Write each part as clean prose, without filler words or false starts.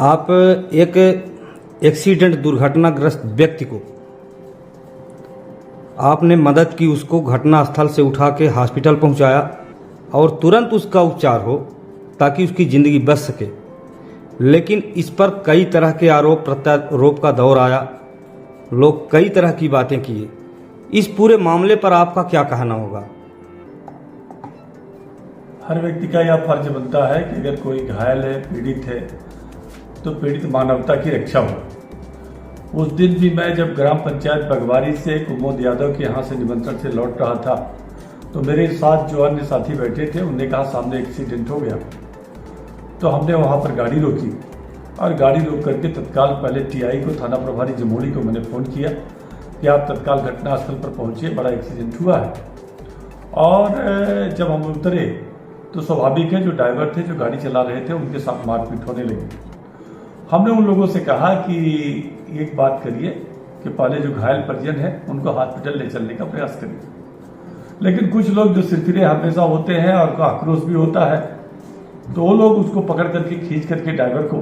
आप एक एक्सीडेंट दुर्घटनाग्रस्त व्यक्ति को आपने मदद की, उसको घटना स्थल से उठा के हॉस्पिटल पहुंचाया और तुरंत उसका उपचार हो ताकि उसकी ज़िंदगी बच सके। लेकिन इस पर कई तरह के आरोप प्रत्यारोप का दौर आया, लोग कई तरह की बातें किए। इस पूरे मामले पर आपका क्या कहना होगा? हर व्यक्ति का यह फर्ज बनता है कि अगर कोई घायल है, पीड़ित है, तो पीड़ित मानवता की रक्षा हो। उस दिन भी मैं जब ग्राम पंचायत बगवारी से कुमोद यादव के यहाँ से निमंत्रण से लौट रहा था, तो मेरे साथ जो अन्य साथी बैठे थे उन्होंने कहा सामने एक्सीडेंट हो गया। तो हमने वहाँ पर गाड़ी रोकी और गाड़ी रोक करके तत्काल पहले टीआई को, थाना प्रभारी जमोली को मैंने फ़ोन किया कि आप तत्काल घटनास्थल पर पहुँचिए, बड़ा एक्सीडेंट हुआ है। और जब हम उतरे तो स्वाभाविक है जो ड्राइवर थे, जो गाड़ी चला रहे थे, उनके साथ मारपीट होने लगी। हमने उन लोगों से कहा कि एक बात करिए कि पहले जो घायल परिजन है उनको हॉस्पिटल ले चलने का प्रयास करिए। लेकिन कुछ लोग जो सिरफिरे हमेशा होते हैं और उनका आक्रोश भी होता है, तो वो लोग उसको पकड़ करके खींच करके ड्राइवर को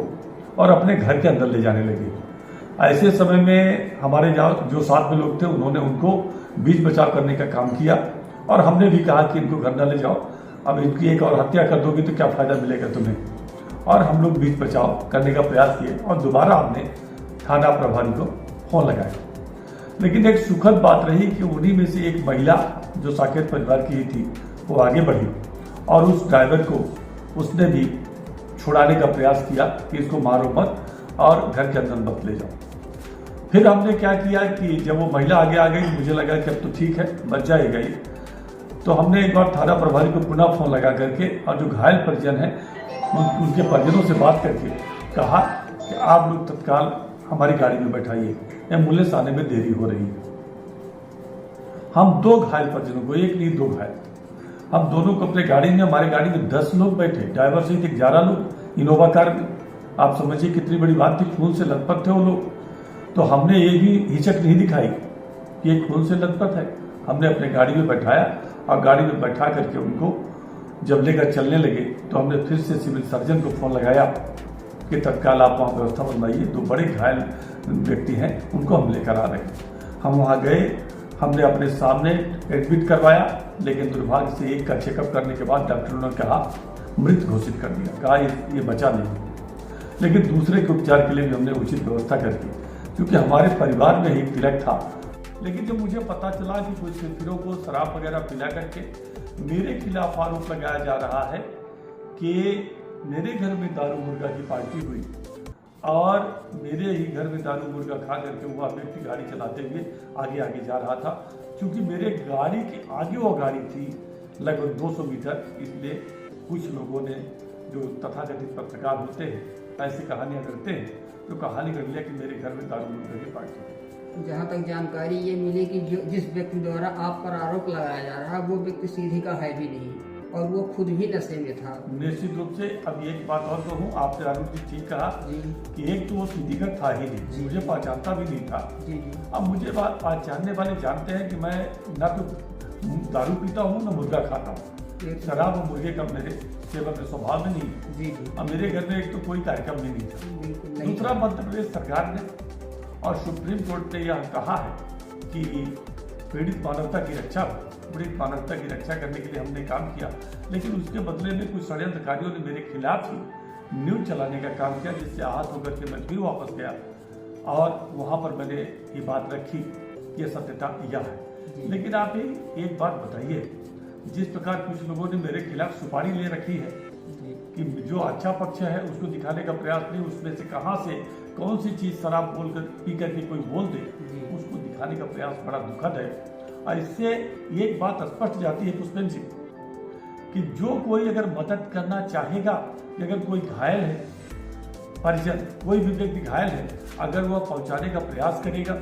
और अपने घर के अंदर ले जाने लगे। ऐसे समय में हमारे जो साथ में लोग थे उन्होंने उनको बीच बचाव करने का काम किया और हमने भी कहा कि इनको घर न ले जाओ, अब इनकी एक और हत्या कर दोगे तो क्या फायदा मिलेगा तुम्हें। और हम लोग बीच बचाव करने का प्रयास किए और दोबारा हमने थाना प्रभारी को फोन लगाया। लेकिन एक सुखद बात रही कि उन्हीं में से एक महिला जो साकेत परिवार की ही थी वो आगे बढ़ी और उस ड्राइवर को उसने भी छुड़ाने का प्रयास किया कि इसको मारो मत और घर के अंदर मत ले जाओ। फिर हमने क्या किया कि जब वो महिला आगे आ गई, मुझे लगा कि अब तो ठीक है, बच जाएगा ये। तो हमने एक बार थाना प्रभारी को पुनः फोन लगा करके और जो घायल परिजन है उनके परिजनों से बात करके कहा कि आप लोग तत्काल हमारी गाड़ी में बैठाइए, एम्बुलेंस आने में देरी हो रही है। हम 2 घायल परिजनों को, एक नहीं 2 घायल, हम दोनों को अपने गाड़ी में, हमारी गाड़ी में 10 लोग बैठे, ड्राइवर सहित 11 लोग इनोवा कार में। आप समझिए कितनी बड़ी बात थी, खून से लथपथ थे वो लोग। तो हमने ये भी हिचक नहीं दिखाई कि ये खून से लथपथ है। हमने अपने गाड़ी में बैठाया और गाड़ी में बैठा करके उनको जब लेकर चलने लगे तो हमने फिर से सिविल सर्जन को फोन लगाया कि तत्काल आप वहाँ व्यवस्था बनवाइए, 2 बड़े घायल व्यक्ति हैं उनको हम लेकर आ रहे हैं। हम वहाँ गए, हमने अपने सामने एडमिट करवाया, लेकिन दुर्भाग्य से एक का चेकअप करने के बाद डॉक्टरों ने कहा मृत घोषित कर दिया, कहा ये बचा नहीं। लेकिन दूसरे के उपचार के लिए भी हमने उचित व्यवस्था कर दी, क्योंकि हमारे परिवार में ही तिलक था। लेकिन जब मुझे पता चला कि कुछ सिरफिरों को शराब वगैरह पिला करके मेरे खिलाफ आरोप लगाया जा रहा है कि मेरे घर में दारू मुर्गा की पार्टी हुई और मेरे ही घर में दारू मुर्गा खा करके वह व्यक्ति गाड़ी चलाते हुए आगे आगे जा रहा था। क्योंकि मेरे गाड़ी के आगे वो गाड़ी थी लगभग 200 मीटर, इसलिए कुछ लोगों ने, जो तथाकथित पत्रकार होते हैं, ऐसी कहानियां करते हैं, तो कहानी कर लिया कि मेरे घर में दारू मुर्गा की पार्टी हुई। जहाँ तक जानकारी ये मिली कि जिस व्यक्ति द्वारा आप पर आरोप लगाया जा रहा है वो व्यक्ति सीधी का है भी नहीं और वो खुद भी नशे में था। निश्चित रूप से। अब एक बात और कहूँ, आपने आरोप जी ठीक कहा कि एक तो वो सीधी का था ही नहीं, मुझे पहचानता भी नहीं था। अब मुझे बात पहचानने वाले जानते हैं कि मैं ना तो दारू पीता हूँ ना मुर्गा खाता हूँ। शराब और मुर्गे का मेरे सेवन में स्वभाव में नहीं। अब मेरे घर में एक तो कोई कार्यक्रम भी नहीं था। दूसरा, मध्य प्रदेश सरकार ने और सुप्रीम कोर्ट ने यह कहा है कि पीड़ित मानवता की रक्षा हो, पीड़ित मानवता की रक्षा करने के लिए हमने काम किया। लेकिन उसके बदले में कुछ षड्यंत्रकारियों ने मेरे खिलाफ ही न्यूज चलाने का काम किया, जिससे आहत होकर के मैं फिर वापस गया और वहां पर मैंने ये बात रखी, ये सत्यता यह है। लेकिन आप एक बात बताइए, जिस प्रकार कुछ लोगों ने मेरे खिलाफ सुपारी ले रखी है कि जो अच्छा पक्ष है उसको दिखाने का प्रयास नहीं, उसमें से कहां से कौन सी चीज शराब बोलकर पी करके कोई बोल दे, उसको दिखाने का प्रयास बड़ा दुखद है। और इससे एक बात स्पष्ट जाती है पुष्पेंद्र जी कि जो कोई अगर मदद करना चाहेगा, कि अगर कोई घायल है, परिजन कोई भी व्यक्ति घायल है, अगर वह पहुंचाने का प्रयास करेगा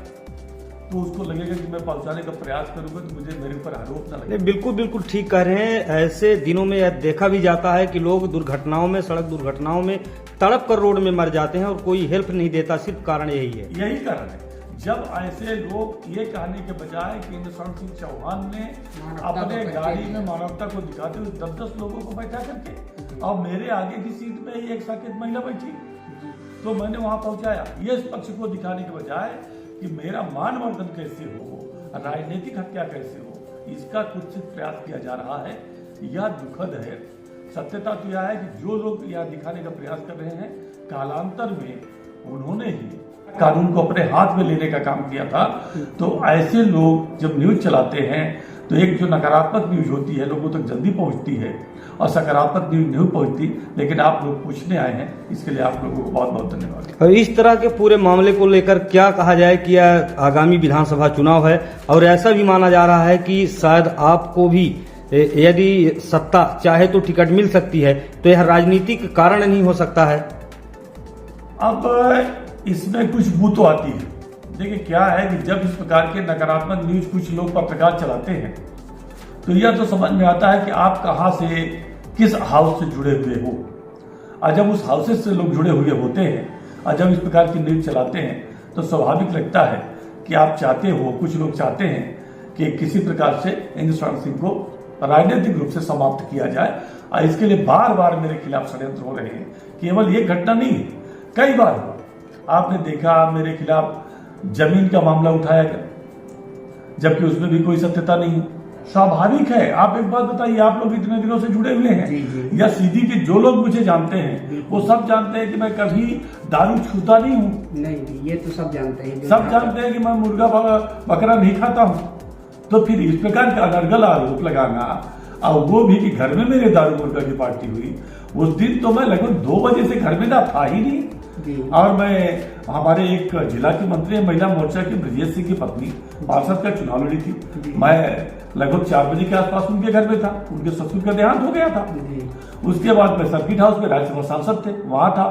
तो उसको लगेगा कि मैं पहुंचाने का प्रयास करूंगा तो मुझे मेरे ऊपर आरोप न लगे। बिल्कुल बिल्कुल ठीक कह रहे हैं। ऐसे दिनों में यह देखा भी जाता है कि लोग दुर्घटनाओं में, सड़क दुर्घटनाओं में तड़प कर रोड में मर जाते हैं और कोई हेल्प नहीं देता। सिर्फ कारण यही है, यही कारण है। जब ऐसे लोग ये कहने के बजाय कि इंद्रशरण सिंह चौहान ने मानवता अपने को गाड़ी परिचय में मानवता को दिखाते हुए 10-10 लोगों को बैठा करके और मेरे आगे की सीट में ही एक साकेत महिला बैठी, तो मैंने वहां पहुंचाया। ये इस पक्ष को दिखाने के बजाय कि मेरा मानवर्धन कैसे हो, राजनीतिक हत्या कैसे हो, इसका कुछ प्रयास किया जा रहा है। यह दुखद है। सत्यता तो यह है कि जो लोग यह दिखाने का प्रयास कर रहे हैं, कालांतर में उन्होंने ही कानून को अपने हाथ में लेने का काम किया था। तो ऐसे लोग जब न्यूज चलाते हैं तो एक जो नकारात्मक न्यूज होती है लोगों तक जल्दी पहुंचती है और सकारात्मक न्यूज नहीं पहुंचती। लेकिन आप लोग पूछने आए हैं, इसके लिए आप लोगों को बहुत बहुत धन्यवाद। और इस तरह के पूरे मामले को लेकर क्या कहा जाए कि यह आगामी विधानसभा चुनाव है और ऐसा भी माना जा रहा है कि शायद आपको भी यदि सत्ता चाहे तो टिकट मिल सकती है, तो यह राजनीतिक कारण नहीं हो सकता है। अब इसमें कुछ बू तो आती है। देखिए क्या है कि जब इस प्रकार के नकारात्मक न्यूज कुछ लोग पत्रकार चलाते हैं तो यह तो समझ में आता है कि आप कहां से, किस हाउस से जुड़े हुए हो। और जब उस हाउसेस से लोग जुड़े हुए होते हैं और जब इस प्रकार की न्यूज चलाते हैं तो स्वाभाविक लगता है कि आप चाहते हो, कुछ लोग चाहते हैं कि किसी प्रकार से इंद्रशरण सिंह को राजनीतिक रूप से समाप्त किया जाए। और इसके लिए बार बार मेरे खिलाफ षड्यंत्र हो रहे हैं। केवल ये घटना नहीं है, कई बार हुआ। आपने देखा मेरे खिलाफ जमीन का मामला उठाया गया, जबकि उसमें भी कोई सत्यता नहीं है। स्वाभाविक है। आप एक बात बताइए, आप लोग इतने दिनों से जुड़े हुए हैं या सीधी के जो लोग मुझे जानते हैं वो सब जानते हैं कि मैं कभी दारू छूता नहीं हूँ। नहीं, ये तो सब जानते हैं। सब जानते हैं कि मैं मुर्गा बकरा नहीं खाता हूँ। तो फिर इस प्रकार का अनर्गल आरोप लगाना, और वो भी कि घर में मेरे दारू मुर्गा की पार्टी हुई, उस दिन तो मैं लगभग 2 बजे से घर में ना था ही नहीं। और मैं, हमारे एक जिला की मंत्री महिला मोर्चा की ब्रजेश सिंह की पत्नी पार्षद का चुनाव लड़ी थी। मैं लगभग 4 बजे के आसपास उनके घर में था। उनके ससुर का देहांत हो गया था। उसके बाद मैं सर्किट हाउस में, राज्यसभा सांसद थे, वहां था।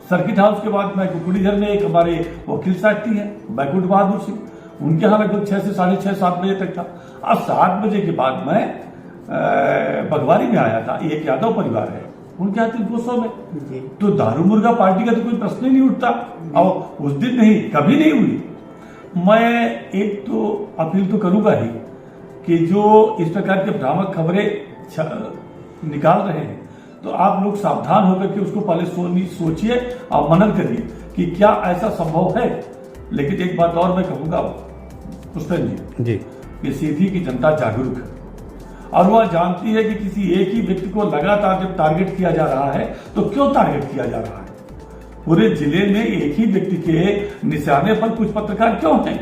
सर्किट हाउस के बाद मैं कुकुड़ीधर में एक हमारे वकील साथी है बैकुंठ बहादुर सिंह, उनके यहाँ लगभग 6 से 6:30 7 बजे तक था। अब 7 बजे के बाद मैं बगवारी में आया था। एक यादव परिवार है, उनके यहाँ 300 में। तो दारू मुर्गा पार्टी का तो कोई प्रश्न ही नहीं उठता। और उस दिन नहीं, कभी नहीं हुई। मैं एक तो अपील तो करूंगा ही कि जो इस प्रकार के भ्रामक खबरें निकाल रहे हैं तो आप लोग सावधान होकर के उसको पहले सोचिए और मनन करिए कि क्या ऐसा संभव है। लेकिन एक बात और मैं कहूंगा पुष्पन जी कि सीधी की जनता जागरूक है और वह जानती है कि किसी एक ही व्यक्ति को लगातार जब टारगेट किया जा रहा है तो क्यों टारगेट किया जा रहा है। पूरे जिले में एक ही व्यक्ति के निशाने पर कुछ पत्रकार क्यों हैं,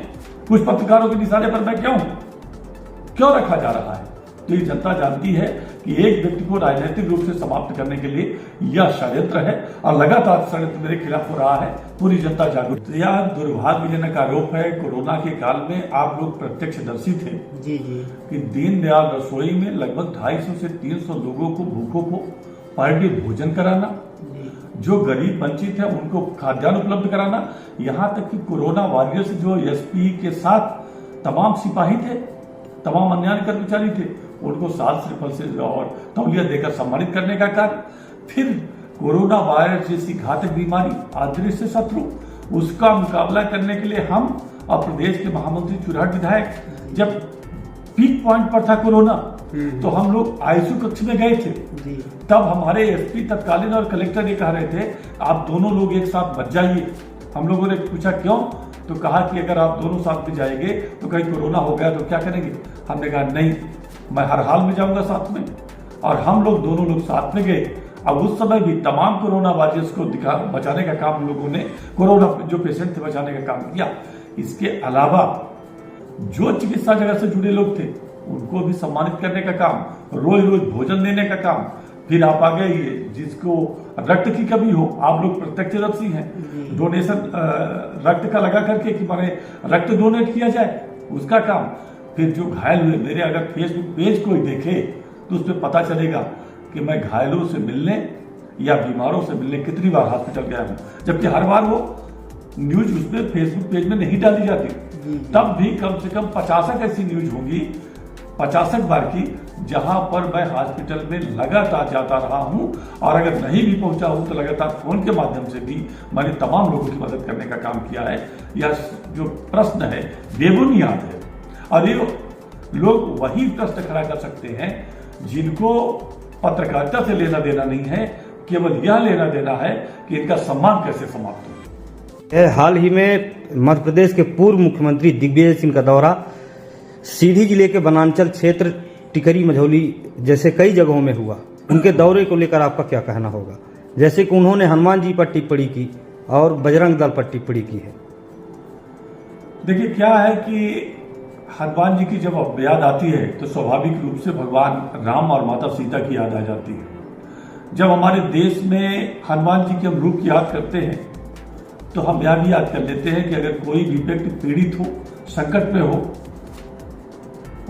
कुछ पत्रकारों के निशाने पर मैं क्यों रखा जा रहा है। तो ये जनता जानती है कि एक व्यक्ति को राजनीतिक रूप से समाप्त करने के लिए यह षड्यंत्र है और लगातार षड्यंत्र मेरे खिलाफ हो रहा है। पूरी जनता जागरूक। यह दुर्भाग्यजनक आरोप है। कोरोना के काल में आप लोग प्रत्यक्षदर्शी थे कि दीनदयाल रसोई में लगभग 250 से 300 लोगों को, भूखों को पर डे भोजन कराना, जो गरीब वंचित है उनको खाद्यान्न उपलब्ध कराना, यहाँ तक कि कोरोना वॉरियर्स जो एसपी के साथ तमाम सिपाही थे, तमाम अन्य कर्मचारी थे, उनको साल श्रीफल से और तौलिया देकर सम्मानित करने का कार्य। फिर कोरोना वायरस जैसी घातक बीमारी, अदृश्य शत्रु, उसका मुकाबला करने के लिए हम और प्रदेश के महामंत्री चुरहट विधायक जब पीक पॉइंट पर था कोरोना तो हम लोग आईसीयू कक्ष में गए थे। तब हमारे एसपी तत्कालीन और कलेक्टर ये कह रहे थे आप दोनों लोग एक साथ बच जाइए। हम लोगों ने पूछा क्यों, तो कहा कि अगर आप दोनों साथ में जाएंगे तो कहीं कोरोना हो गया तो क्या करेंगे। हमने कहा नहीं, मैं हर हाल में जाऊंगा साथ में। और हम लोग दोनों लोग साथ में गए। अब उस समय भी तमाम कोरोना वायरस को बचाने का काम हम लोगों ने, कोरोना जो पेशेंट थे बचाने का काम किया। इसके अलावा जो चिकित्सा जगत से जुड़े लोग थे उनको भी सम्मानित करने का काम, रोज रोज भोजन देने का काम। फिर आप आ गए ये जिसको रक्त की कमी हो, आप लोग प्रत्यक्षदर्शी हैं, डोनेशन रक्त का लगा करके कि माने रक्त डोनेट किया जाए उसका काम। फिर जो घायल हुए, मेरे अगर फेसबुक पेज कोई देखे तो उसमें पता चलेगा कि मैं घायलों से मिलने या बीमारों से मिलने कितनी बार हॉस्पिटल गया हूं, जबकि हर बार वो न्यूज उसमें फेसबुक पेज में नहीं डाली जाती। तब भी कम से कम 50 ऐसी न्यूज होंगी 65 बार की, जहां पर मैं हॉस्पिटल में लगातार जाता रहा हूं और अगर नहीं भी पहुंचा हूं तो लगातार फोन के माध्यम से भी मैंने तमाम लोगों की मदद करने का काम किया है। यह जो प्रश्न है बेबुनियाद है और ये लोग वही प्रश्न खड़ा कर सकते हैं जिनको पत्रकारिता से लेना देना नहीं है, केवल यह लेना देना है कि इनका सम्मान कैसे समाप्त हो। हाल ही में मध्य प्रदेश के पूर्व मुख्यमंत्री दिग्विजय सिंह का दौरा सीधी जिले के वनांचल क्षेत्र टिकरी मझौली जैसे कई जगहों में हुआ। उनके दौरे को लेकर आपका क्या कहना होगा? जैसे कि उन्होंने हनुमान जी पर टिप्पणी की और बजरंग दल पर टिप्पणी की है। देखिए क्या है कि हनुमान जी की जब याद आती है तो स्वाभाविक रूप से भगवान राम और माता सीता की याद आ जाती है। जब हमारे देश में हनुमान जी के हम रूप की याद करते हैं तो हम यह भी याद कर लेते हैं कि अगर कोई भी व्यक्ति पीड़ित हो, संकट में हो,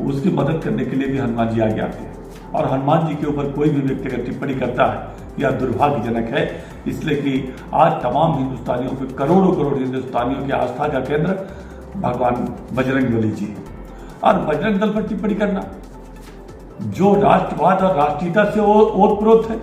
उसकी मदद करने के लिए भी हनुमान जी आगे आते हैं। और हनुमान जी के ऊपर कोई भी व्यक्ति अगर टिप्पणी करता है यह दुर्भाग्यजनक है, इसलिए कि आज तमाम हिंदुस्तानियों के करोड़ों हिंदुस्तानियों की आस्था का केंद्र भगवान बजरंग बली जी है। और बजरंग दल पर टिप्पणी करना जो राष्ट्रवाद और राष्ट्रीयता से ओतप्रोत है,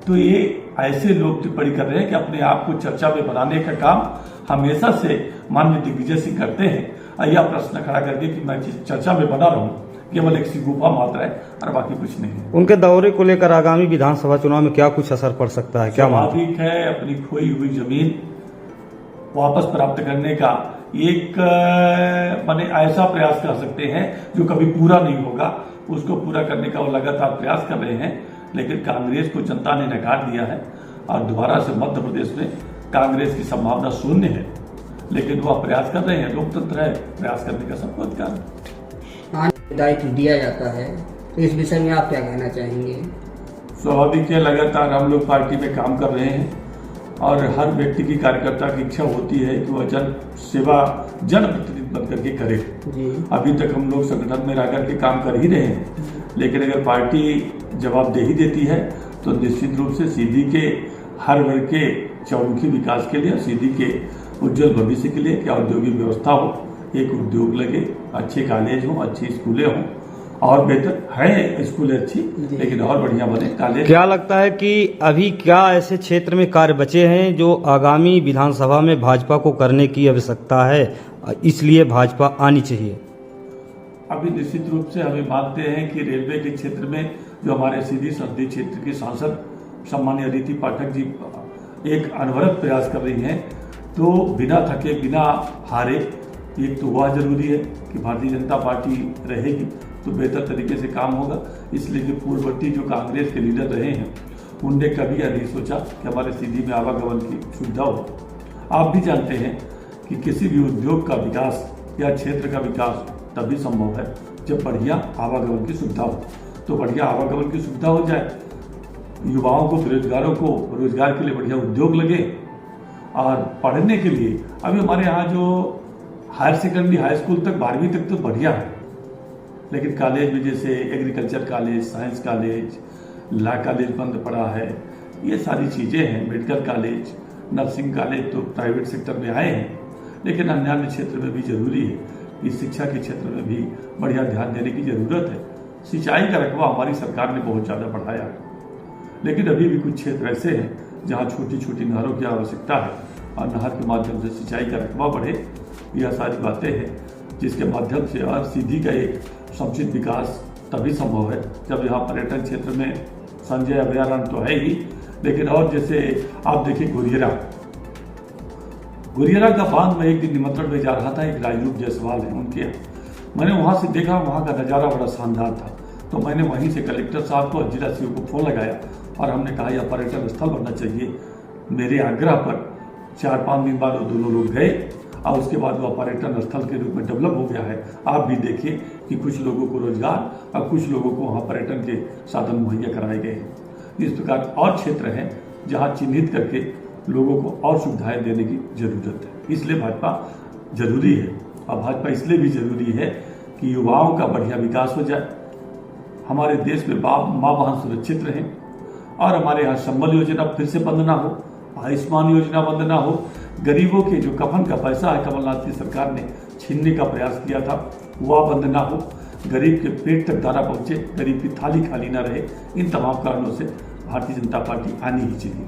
तो ये ऐसे लोग टिप्पणी कर रहे हैं कि अपने आप को चर्चा में बनाने का काम हमेशा से माननीय दिग्विजय सिंह करते हैं। यह प्रश्न खड़ा करके कि मैं चर्चा में बना रहूं, केवल एक सिगुफा मात्र है और बाकी कुछ नहीं है। उनके दौरे को लेकर आगामी विधानसभा चुनाव में क्या कुछ असर पड़ सकता है? क्या स्वाभाविक है, अपनी खोई हुई जमीन वापस प्राप्त करने का एक माने ऐसा प्रयास कर सकते हैं जो कभी पूरा नहीं होगा, उसको पूरा करने का वो लगातार प्रयास कर रहे हैं। लेकिन कांग्रेस को जनता ने नकार दिया है और दोबारा से मध्य प्रदेश में कांग्रेस की संभावना शून्य है, लेकिन वह प्रयास कर रहे हैं। लोकतंत्र है, प्रयास करने का सबको अधिकार है। दायित्व दिया जाता है तो इस विषय में आप क्या कहना चाहेंगे? स्वाभाविक है, लगातार हम लोग पार्टी में काम कर रहे हैं और हर व्यक्ति की कार्यकर्ता की इच्छा होती है कि वह जन सेवा जनप्रतिनिधि बन करके करे। अभी तक हम लोग संगठन में रह करके काम कर ही रहे हैं, लेकिन अगर पार्टी जवाबदेही देती है तो निश्चित रूप से सीधी के हर वर्ग के चौमुखी विकास के लिए, सीधी के उज्जवल भविष्य के लिए कि औद्योगिक व्यवस्था हो, एक उद्योग लगे, अच्छे कॉलेज हो, अच्छी स्कूलें हों, और बेहतर है स्कूलें अच्छी, लेकिन और बढ़िया बने कॉलेज। क्या लगता है कि अभी क्या ऐसे क्षेत्र में कार्य बचे हैं जो आगामी विधानसभा में भाजपा को करने की आवश्यकता है, इसलिए भाजपा आनी चाहिए? अभी निश्चित रूप से हमें मानते हैं कि रेलवे के क्षेत्र में जो हमारे सीधी संसदीय क्षेत्र के सांसद सम्मानीय अदिति पाठक जी एक अनवरत प्रयास कर रही हैं, तो बिना थके बिना हारे, एक तो वह जरूरी है कि भारतीय जनता पार्टी रहेगी तो बेहतर तरीके से काम होगा। इसलिए जो पूर्ववर्ती जो कांग्रेस के लीडर रहे हैं उनने कभी यह नहीं सोचा कि हमारे सीधी में आवागमन की सुविधा हो। आप भी जानते हैं कि किसी भी उद्योग का विकास या क्षेत्र का विकास तभी संभव है जब बढ़िया आवागमन की सुविधा हो। तो बढ़िया आवागमन की सुविधा हो जाए, युवाओं को, बेरोजगारों को रोजगार के लिए बढ़िया उद्योग लगे, और पढ़ने के लिए अभी हमारे यहाँ जो हायर सेकेंडरी हाई स्कूल तक 12वीं तक तो बढ़िया है, लेकिन कॉलेज में जैसे agriculture college, science college, law college बंद पड़ा है। ये सारी चीज़ें हैं। मेडिकल कॉलेज, नर्सिंग कॉलेज तो प्राइवेट सेक्टर में आए हैं, लेकिन अन्य क्षेत्र में भी जरूरी है कि शिक्षा के क्षेत्र में भी बढ़िया ध्यान देने की जरूरत है। सिंचाई का रकबा हमारी सरकार ने बहुत ज़्यादा बढ़ाया है, लेकिन अभी भी कुछ क्षेत्र ऐसे हैं जहाँ छोटी छोटी नहरों की आवश्यकता है और नहर के माध्यम से सिंचाई का रकबा बढ़े। यह सारी बातें हैं जिसके माध्यम से और सीधी का एक समुचित विकास तभी संभव है जब यहाँ पर्यटन क्षेत्र में संजय अभयारण्य तो है ही, लेकिन और जैसे आप देखिए गुरियरा का बांध में एक दिन निमंत्रण में जा रहा था, एक राजरूप जायसवाल है उनके, मैंने वहाँ से देखा, वहाँ का नज़ारा बड़ा शानदार था। तो मैंने वहीं से कलेक्टर साहब को, जिला सीओ को फोन लगाया और हमने कहा यह पर्यटन स्थल बनना चाहिए। मेरे आग्रह पर 4-5 दिन बाद वो दोनों लोग गए और उसके बाद वह पर्यटन स्थल के रूप में डेवलप हो गया है। आप भी देखिए कि कुछ लोगों को रोजगार और कुछ लोगों को वहाँ पर्यटन के साधन मुहैया कराए गए हैं। इस प्रकार और क्षेत्र हैं जहाँ चिन्हित करके लोगों को और सुविधाएं देने की जरूरत है। इसलिए भाजपा जरूरी है, और भाजपा इसलिए भी जरूरी है कि युवाओं का बढ़िया विकास हो जाए, हमारे देश में माँ बहन सुरक्षित रहें, और हमारे यहाँ संबल योजना फिर से बंद ना हो, आयुष्मान योजना बंद ना हो, गरीबों के जो कफन का पैसा है कमलनाथ की सरकार ने छीनने का प्रयास किया था वह बंद ना हो, गरीब के पेट तक दाना पहुंचे, गरीब की थाली खाली ना रहे। इन तमाम कारणों से भारतीय जनता पार्टी आनी ही चाहिए।